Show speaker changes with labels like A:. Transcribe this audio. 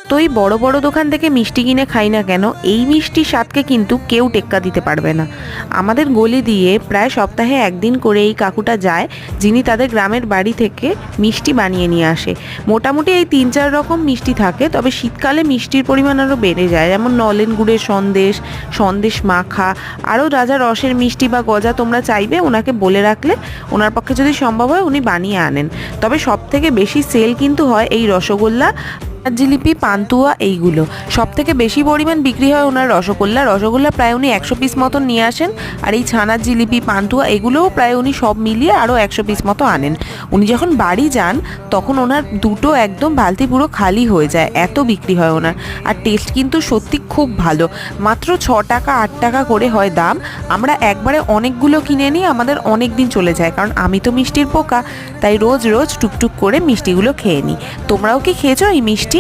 A: যতই বড় বড় দোকান থেকে মিষ্টি কিনে খাই না কেন, এই মিষ্টির স্বাদকে কিন্তু কেউ টেক্কা দিতে পারবে না। আমাদের গলি দিয়ে প্রায় সপ্তাহে একদিন করে এই কাকুটা যায়, যিনি তাদের গ্রামের বাড়ি থেকে মিষ্টি বানিয়ে নিয়ে আসে। মোটামুটি এই 3-4 রকম মিষ্টি থাকে, তবে শীতকালে মিষ্টির পরিমাণ আরও বেড়ে যায়। যেমন নলেন গুড়ের সন্দেশ, সন্দেশ মাখা, আরও যা রসের মিষ্টি বা গজা তোমরা চাইবে ওনাকে বলে রাখলে ওনার পক্ষে যদি সম্ভব হয় উনি বানিয়ে আনেন। তবে সবথেকে বেশি সেল কিন্তু হয় এই রসগোল্লা, জিলিপি, পান্তুয়া, এইগুলো সব থেকে বেশি পরিমাণ বিক্রি হয় ওনার রসগোল্লা প্রায় উনি 100 পিস মতন নিয়ে আসেন। আর এই ছানার জিলিপি, পান্তুয়া এগুলোও প্রায় উনি সব মিলিয়ে আরও 100 পিস মতো আনেন। উনি যখন বাড়ি যান তখন ওনার দুটো একদম বালতি পুরো খালি হয়ে যায়, এত বিক্রি হয় ওনার। আর টেস্ট কিন্তু সত্যি খুব ভালো। মাত্র 6 টাকা 8 টাকা করে হয় দাম। আমরা একবারে অনেকগুলো কিনে নিই, আমাদের অনেক দিন চলে যায়, কারণ আমি তো মিষ্টির পোকা, তাই রোজ রোজ টুকটুক করে মিষ্টিগুলো খেয়ে নিই। তোমরাও কি খেয়েছো এই মিষ্টি?